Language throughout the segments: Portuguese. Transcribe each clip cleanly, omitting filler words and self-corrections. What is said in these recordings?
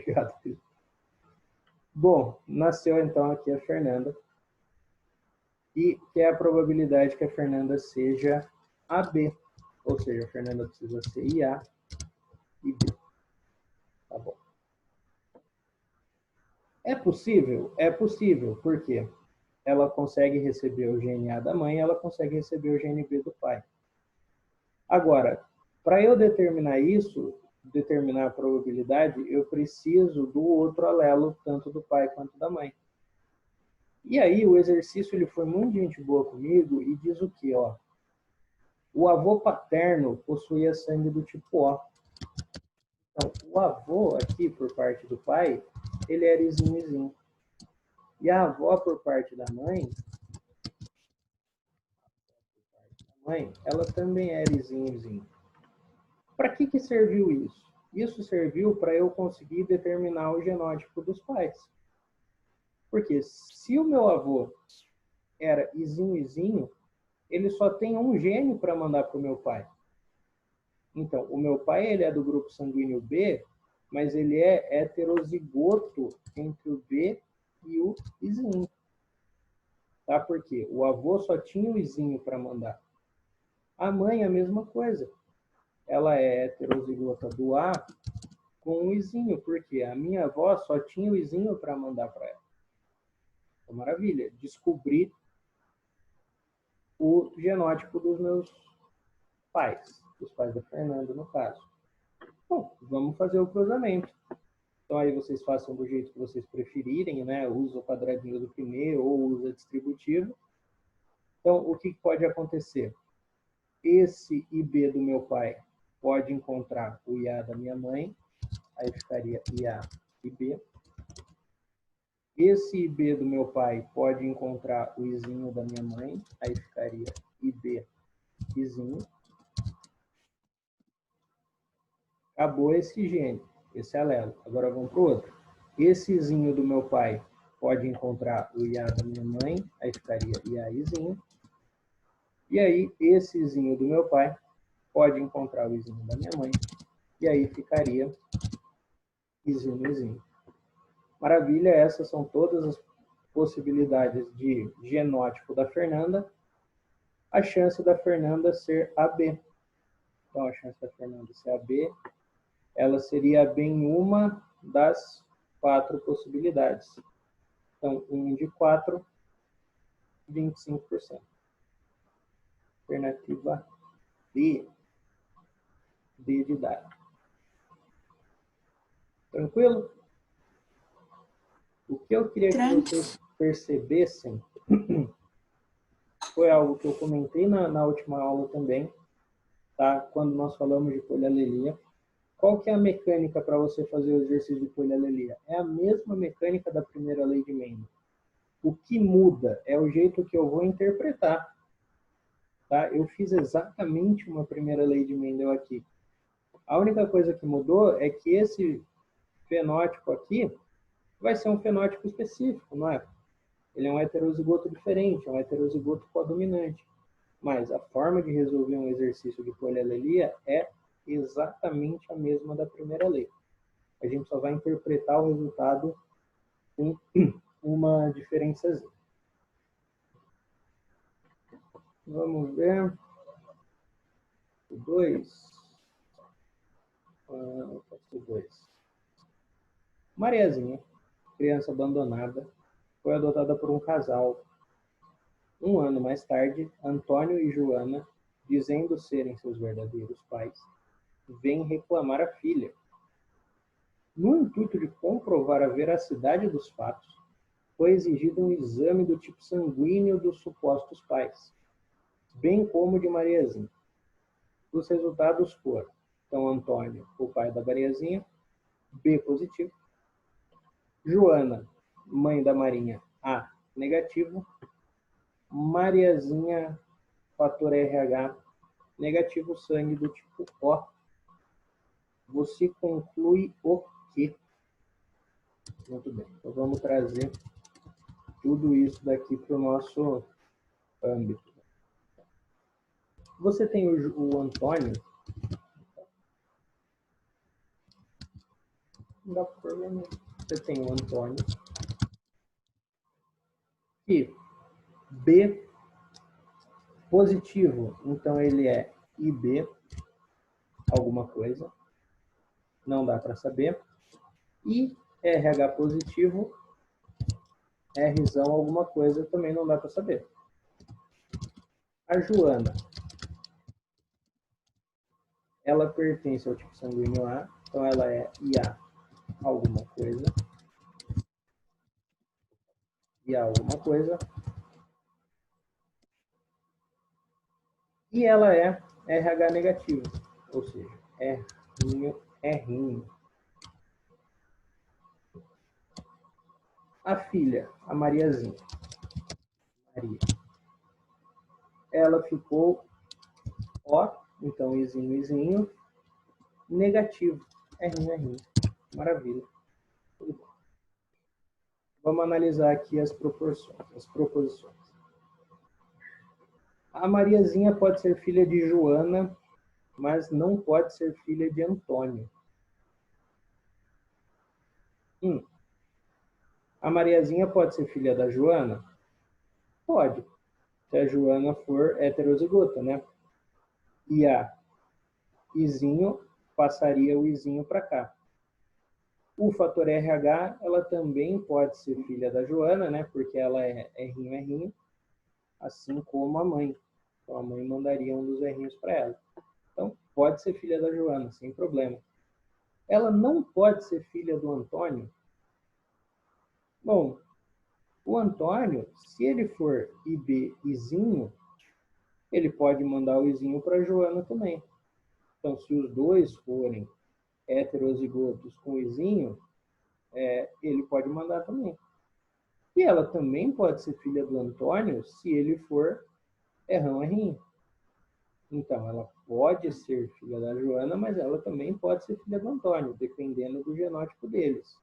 Obrigado, filho. Bom, nasceu então aqui a Fernanda. E que é a probabilidade que a Fernanda seja AB. Ou seja, a Fernanda precisa ser IA e B. Tá bom. É possível? É possível. Por quê? Ela consegue receber o gene A da mãe, ela consegue receber o gene B do pai. Agora, para eu determinar isso, determinar a probabilidade, eu preciso do outro alelo, tanto do pai quanto da mãe. E aí o exercício ele foi muito gente boa comigo e diz o quê? Ó, o avô paterno possuía sangue do tipo O. Então, o avô aqui, por parte do pai, ele era izinho. E a avó, por parte da mãe, ela também era izinho. Para que serviu isso? Isso serviu para eu conseguir determinar o genótipo dos pais. Porque se o meu avô era izinho, ele só tem um gene para mandar para o meu pai. Então, o meu pai ele é do grupo sanguíneo B, mas ele é heterozigoto entre o B e o izinho. Tá? Porque o avô só tinha o izinho para mandar. A mãe, a mesma coisa. Ela é heterozigota do A com o izinho, porque a minha avó só tinha o izinho para mandar para ela. Então, maravilha. Descobri o genótipo dos meus pais, dos pais da Fernanda, no caso. Bom, vamos fazer o cruzamento. Então, aí vocês façam do jeito que vocês preferirem, né? Usa o quadradinho do primeiro ou usa distributivo. Então, o que pode acontecer? Esse IB do meu pai pode encontrar o IA da minha mãe, aí ficaria IA e B. Esse IB do meu pai pode encontrar o Izinho da minha mãe, aí ficaria IB, Izinho. Acabou esse gene, esse alelo. Agora vamos para o outro. Esse Izinho do meu pai pode encontrar o IA da minha mãe, aí ficaria IA, Izinho. E aí, esse Izinho do meu pai pode encontrar o Izinho da minha mãe, e aí ficaria Izinho. Maravilha, essas são todas as possibilidades de genótipo da Fernanda. A chance da Fernanda ser AB. Então, a chance da Fernanda ser AB, ela seria AB em uma das 4 possibilidades. Então, 1 de 4, 25%. Alternativa D. D de dado. Tranquilo? O que eu queria que vocês percebessem foi algo que eu comentei na última aula também, tá? Quando nós falamos de polialelia. Qual que é a mecânica para você fazer o exercício de polialelia? É a mesma mecânica da primeira lei de Mendel. O que muda é o jeito que eu vou interpretar. Tá? Eu fiz exatamente uma primeira lei de Mendel aqui. A única coisa que mudou é que esse fenótipo aqui vai ser um fenótipo específico, não é? Ele é um heterozigoto diferente, é um heterozigoto codominante. Mas a forma de resolver um exercício de polialelia é exatamente a mesma da primeira lei. A gente só vai interpretar o resultado com uma diferençazinha. Vamos ver. O 2. Pode ser 2. Mariazinha, criança abandonada, foi adotada por um casal. Um ano mais tarde, Antônio e Joana, dizendo serem seus verdadeiros pais, vêm reclamar a filha. No intuito de comprovar a veracidade dos fatos, foi exigido um exame do tipo sanguíneo dos supostos pais, bem como de Mariazinha. Os resultados foram, então, Antônio, o pai da Mariazinha, B positivo. Joana, mãe da Marinha, A negativo. Mariazinha, fator RH, negativo, sangue do tipo O. Você conclui o quê? Muito bem, então vamos trazer tudo isso daqui para o nosso âmbito. Você tem o Antônio. Não dá para pôr vermelho. Você tem o Antônio. E B positivo, então ele é IB, alguma coisa. Não dá para saber. E RH positivo, Rzão, alguma coisa, também não dá para saber. A Joana, ela pertence ao tipo sanguíneo A, então ela é IA alguma coisa. IA alguma coisa. E ela é RH negativo, ou seja, Rzinho. A filha, a Mariazinha. Maria. Ela ficou O, então Izinho, negativo, Rzinho. Maravilha. Vamos analisar aqui as proporções, as proposições. A Mariazinha pode ser filha de Joana, mas não pode ser filha de Antônio. A Mariazinha pode ser filha da Joana? Pode, se a Joana for heterozigota, né? E a Izinho passaria o Izinho para cá. O fator RH, ela também pode ser filha da Joana, né? Porque ela é Rzinho, assim como a mãe. Então a mãe mandaria um dos Rzinhos para ela. Então pode ser filha da Joana, sem problema. Ela não pode ser filha do Antônio? Bom, o Antônio, se ele for IB Izinho, ele pode mandar o Izinho para a Joana também. Então, se os dois forem heterozigotos com Izinho, ele pode mandar também. E ela também pode ser filha do Antônio se ele for Rzinho. Então, ela pode ser filha da Joana, mas ela também pode ser filha do Antônio, dependendo do genótipo deles.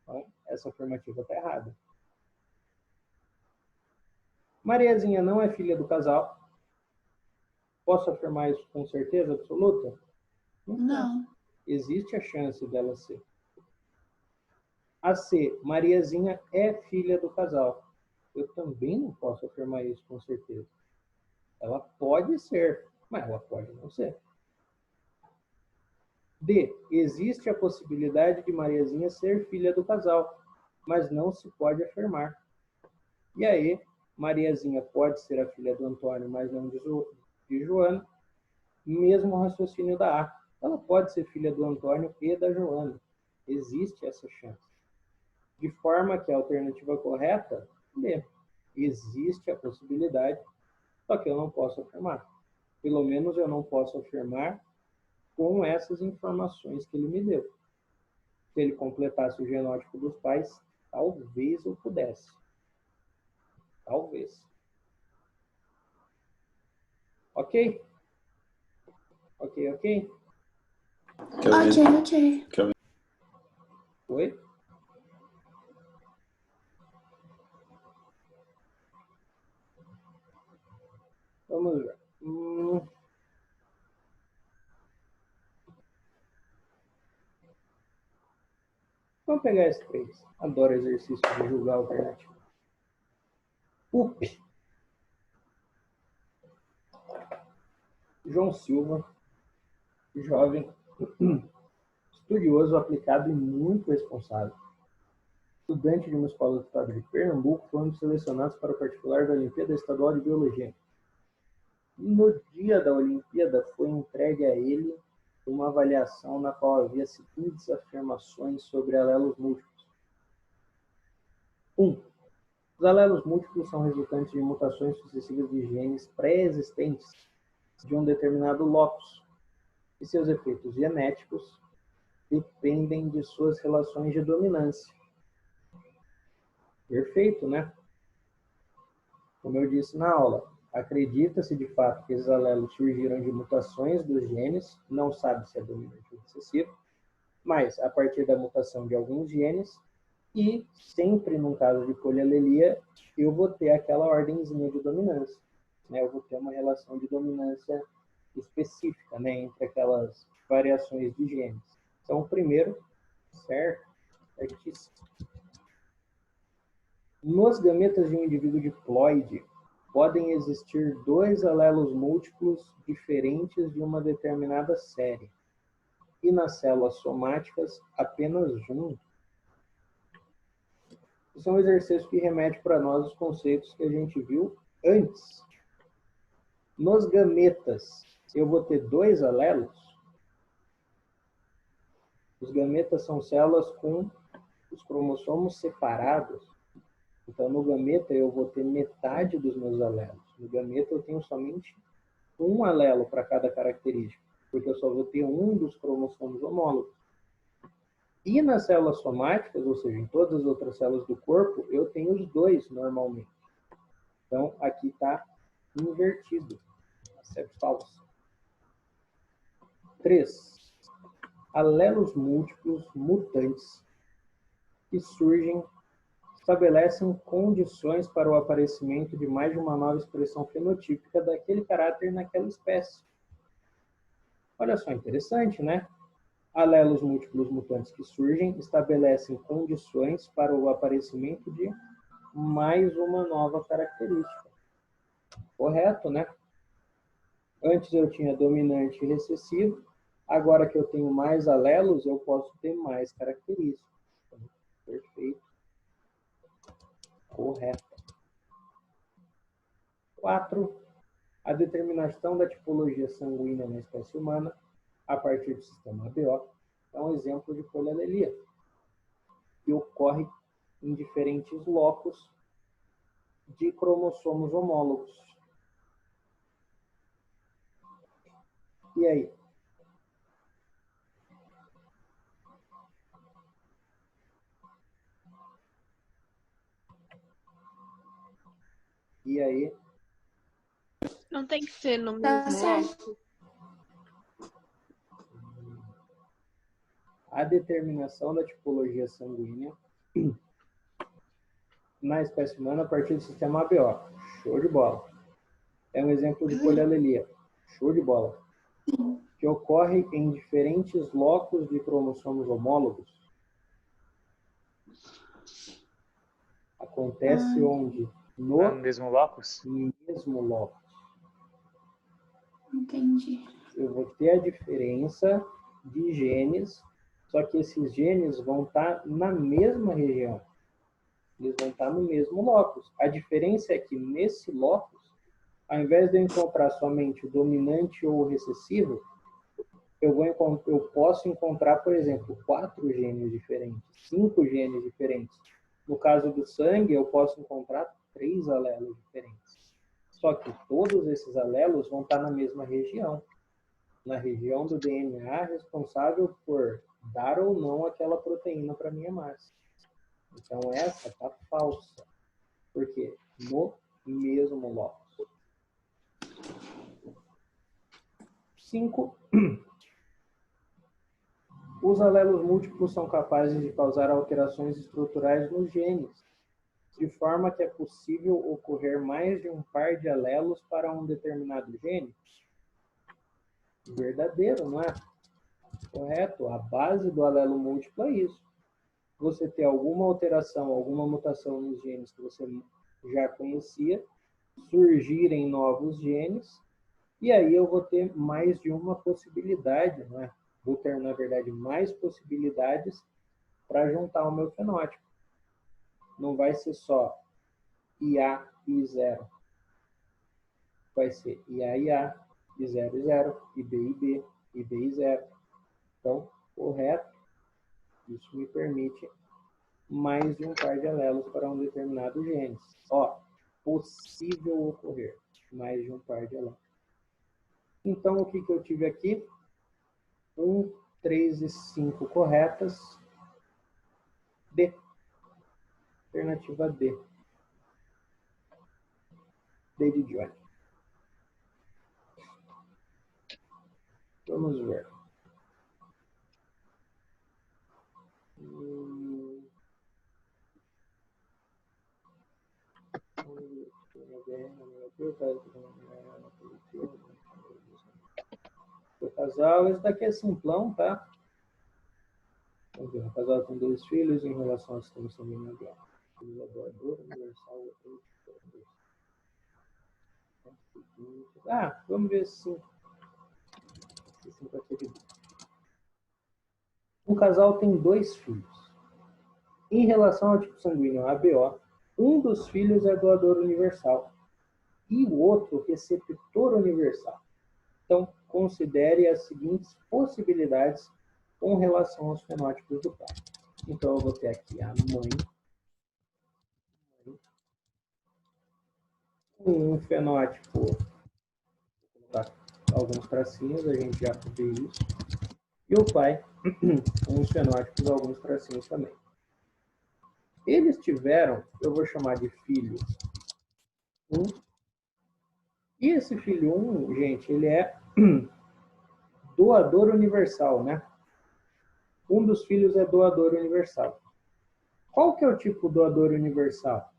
Então, essa afirmativa está errada. Mariazinha não é filha do casal. Posso afirmar isso com certeza absoluta? Não. Existe a chance dela ser. A C, Mariazinha é filha do casal. Eu também não posso afirmar isso com certeza. Ela pode ser, mas ela pode não ser. D, existe a possibilidade de Mariazinha ser filha do casal, mas não se pode afirmar. E aí, Mariazinha pode ser a filha do Antônio, mas não de Joana. Mesmo raciocínio da A. Ela pode ser filha do Antônio e da Joana. Existe essa chance. De forma que a alternativa correta, B. Existe a possibilidade, só que eu não posso afirmar. Pelo menos eu não posso afirmar com essas informações que ele me deu. Se ele completasse o genótipo dos pais, talvez eu pudesse. Talvez. Ok? Ok, ok? Ok. Oi? Vamos ver. Vamos pegar esse 3. Adoro exercício de julgar alternativo. UP. João Silva, jovem, estudioso, aplicado e muito responsável. Estudante de uma escola do estado de Pernambuco, foram selecionados para o particular da Olimpíada Estadual de Biologia. No dia da Olimpíada, foi entregue a ele uma avaliação na qual havia as seguintes afirmações sobre alelos múltiplos. 1. Os alelos múltiplos são resultantes de mutações sucessivas de genes pré-existentes de um determinado locus, e seus efeitos genéticos dependem de suas relações de dominância. Perfeito, né? Como eu disse na aula, acredita-se de fato que esses alelos surgiram de mutações dos genes, não sabe se é dominante ou recessivo, mas a partir da mutação de alguns genes, e sempre num caso de polialelia, eu vou ter aquela ordenzinha de dominância, né? Eu vou ter uma relação de dominância específica, né, entre aquelas variações de genes. Então, primeiro, Certo? Certíssimo. Nos gametas de um indivíduo diploide, podem existir 2 alelos múltiplos diferentes de uma determinada série. E nas células somáticas, apenas um. Isso é um exercício que remete para nós os conceitos que a gente viu antes. Nos gametas, eu vou ter 2 alelos. Os gametas são células com os cromossomos separados. Então, no gameta, eu vou ter metade dos meus alelos. No gameta, eu tenho somente um alelo para cada característica, porque eu só vou ter um dos cromossomos homólogos. E nas células somáticas, ou seja, em todas as outras células do corpo, eu tenho os 2 normalmente. Então, aqui está invertido. Essa é falsa. 3. Alelos múltiplos mutantes que surgem estabelecem condições para o aparecimento de mais de uma nova expressão fenotípica daquele caráter naquela espécie. Olha só, interessante, né? Alelos múltiplos mutantes que surgem estabelecem condições para o aparecimento de mais uma nova característica. Correto, né? Antes eu tinha dominante e recessivo, agora que eu tenho mais alelos, eu posso ter mais características. Perfeito. Correto. 4. A determinação da tipologia sanguínea na espécie humana, a partir do sistema ABO, é um exemplo de polialelia, que ocorre em diferentes locos de cromossomos homólogos. E aí? E aí? Não tem que ser no Tá mesmo certo. loco? A determinação da tipologia sanguínea na espécie humana a partir do sistema ABO. Show de bola. É um exemplo de polialelia. Show de bola. Que ocorre em diferentes locos de cromossomos homólogos. Acontece onde? No mesmo locus? mesmo locus. Entendi. Eu vou ter a diferença de genes, só que esses genes vão estar na mesma região. Eles vão estar no mesmo locus. A diferença é que nesse locus, ao invés de eu encontrar somente o dominante ou o recessivo, eu posso encontrar, por exemplo, 4 genes diferentes, 5 genes diferentes. No caso do sangue, eu posso encontrar 3 alelos diferentes. Só que todos esses alelos vão estar na mesma região. Na região do DNA responsável por dar ou não aquela proteína para minha massa. Então, essa está falsa. Por quê? No mesmo locus. 5. Os alelos múltiplos são capazes de causar alterações estruturais nos genes, de forma que é possível ocorrer mais de um par de alelos para um determinado gene. Verdadeiro, não é? Correto? A base do alelo múltiplo é isso. Você ter alguma alteração, alguma mutação nos genes que você já conhecia, surgirem novos genes, e aí eu vou ter mais de uma possibilidade, não é? Vou ter, na verdade, mais possibilidades para juntar o meu fenótipo. Não vai ser só IA e 0. Vai ser IA e A, I 0 e 0, IB e B, IB e 0. Então, correto. Isso me permite mais de um par de alelos para um determinado gene. Ó, possível ocorrer mais de um par de alelos. Então, o que eu tive aqui? 1, 3 e 5 corretas. D. Alternativa D. D de Johnny. Vamos ver. Casal, esse daqui é simplão, tá? Vamos ver, o casal tem 2 filhos em relação ao sistema sanguíneo ABO. Filho é doador universal, outro vamos ver se pode ser de boa. Um casal tem 2 filhos. Em relação ao tipo sanguíneo ABO, um dos filhos é doador universal e o outro receptor universal. Então, considere as seguintes possibilidades com relação aos fenótipos do pai. Então, eu vou ter aqui a mãe com um fenótipo, vou colocar alguns tracinhos, a gente já vê isso, e o pai com os fenótipos, alguns tracinhos também. Eles tiveram, eu vou chamar de filho 1, e esse filho 1, gente, ele é doador universal, né? Um dos filhos é doador universal. Qual que é o tipo doador universal?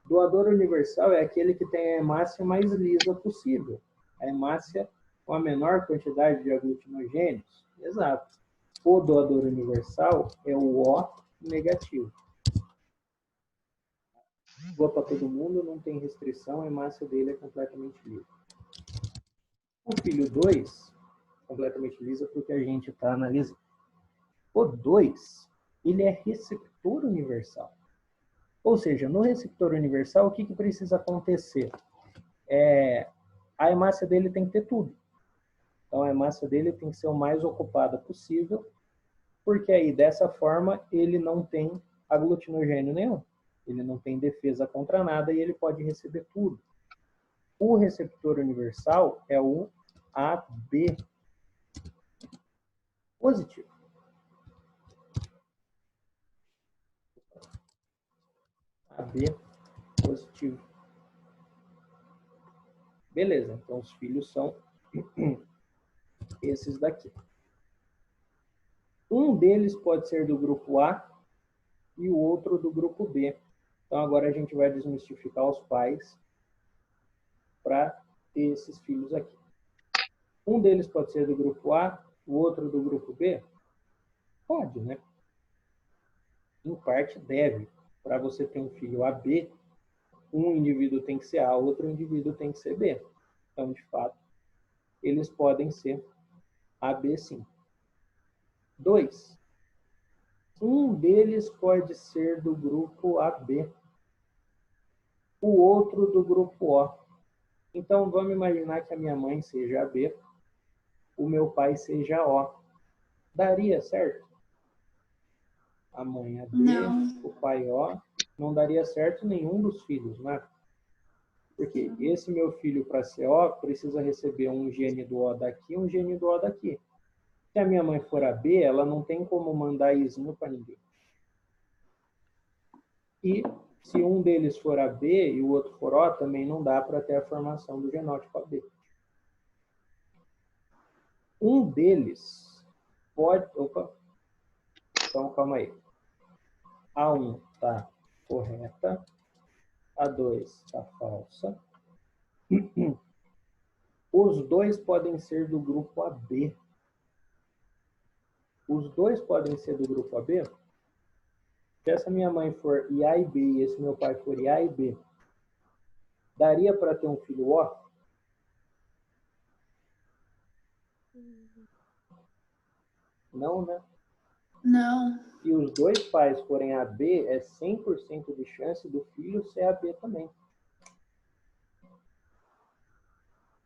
Doador universal é aquele que tem a hemácia mais lisa possível. A hemácia com a menor quantidade de aglutinogênios. Exato. O doador universal é o O negativo. Boa para todo mundo, não tem restrição, a hemácia dele é completamente lisa. O filho 2, completamente lisa porque a gente está analisando. O 2, ele é receptor universal. Ou seja, no receptor universal, o que precisa acontecer? A hemácia dele tem que ter tudo. Então, a hemácia dele tem que ser o mais ocupada possível, porque aí, dessa forma, ele não tem aglutinogênio nenhum. Ele não tem defesa contra nada e ele pode receber tudo. O receptor universal é o AB positivo. AB positivo. Beleza, então os filhos são esses daqui. Um deles pode ser do grupo A e o outro do grupo B. Então agora a gente vai desmistificar os pais para ter esses filhos aqui. Um deles pode ser do grupo A, o outro do grupo B? Pode, né? Em parte deve. Para você ter um filho AB, um indivíduo tem que ser A, outro indivíduo tem que ser B. Então, de fato, eles podem ser AB sim. 2. Um deles pode ser do grupo AB, o outro do grupo O. Então, vamos imaginar que a minha mãe seja AB, o meu pai seja O. Daria certo? A mãe AB, o pai O. Não daria certo nenhum dos filhos, né? Porque esse meu filho, para ser O, precisa receber um gene do O daqui e um gene do O daqui. Se a minha mãe for AB, ela não tem como mandar izinho para ninguém. E se um deles for AB e o outro for O, também não dá para ter a formação do genótipo AB. Um deles pode... Opa! Então, calma aí. A1 está correta. A2 está falsa. Os dois podem ser do grupo AB. Os dois podem ser do grupo AB? Se essa minha mãe for IA e B e esse meu pai for IA e B, daria para ter um filho O? Não, né? Não. Se os dois pais forem AB, é 100% de chance do filho ser AB também.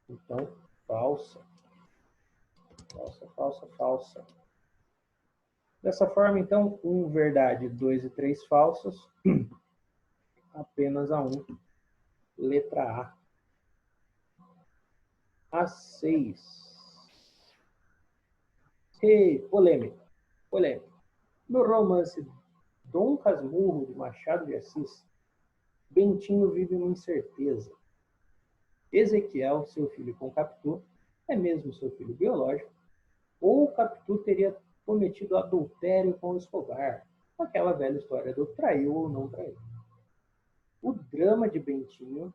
Então, falsa. Falsa, falsa, falsa. Dessa forma, então, 1 verdade, 2 e 3 falsos. Apenas a 1. Letra A. A6. Ei, polêmica. Polêmica. No romance Dom Casmurro, de Machado de Assis, Bentinho vive uma incerteza. Ezequiel, seu filho com Capitu, é mesmo seu filho biológico, ou Capitu teria cometido adultério com Escobar, aquela velha história do traiu ou não traiu. O drama de Bentinho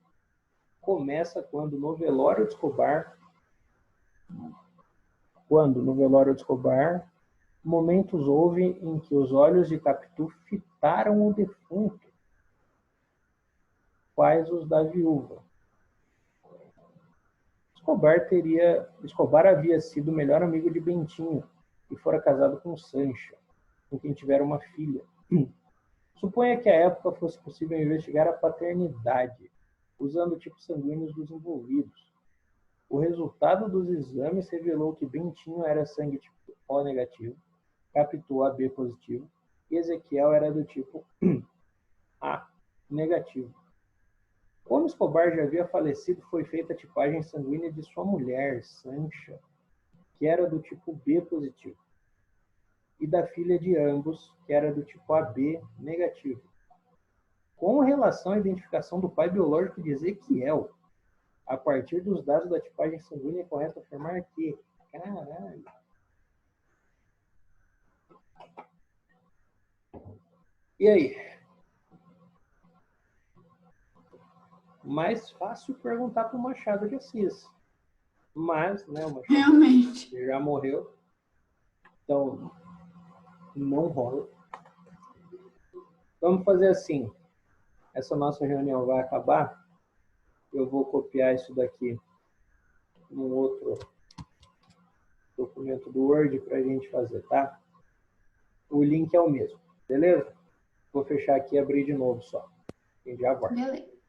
começa quando no velório de Escobar, momentos houve em que os olhos de Capitu fitaram o defunto, quais os da viúva. Escobar havia sido o melhor amigo de Bentinho e fora casado com Sancha, com quem tivera uma filha. Suponha que à época fosse possível investigar a paternidade, usando tipos sanguíneos dos envolvidos. O resultado dos exames revelou que Bentinho era sangue tipo O negativo, Capitu AB positivo e Ezequiel era do tipo A negativo. Como Escobar já havia falecido, foi feita a tipagem sanguínea de sua mulher, Sancha, que era do tipo B positivo, e da filha de ambos, que era do tipo AB negativo. Com relação à identificação do pai biológico de Ezequiel, a partir dos dados da tipagem sanguínea, é correto afirmar que... Caralho! E aí? Mais fácil perguntar para o Machado de Assis. Mas, né, o Machado Realmente. já morreu. Então, não rola. Vamos fazer assim. Essa nossa reunião vai acabar. Eu vou copiar isso daqui num outro documento do Word para a gente fazer, tá? O link é o mesmo, beleza? Vou fechar aqui e abrir de novo só. A gente já volta. Beleza.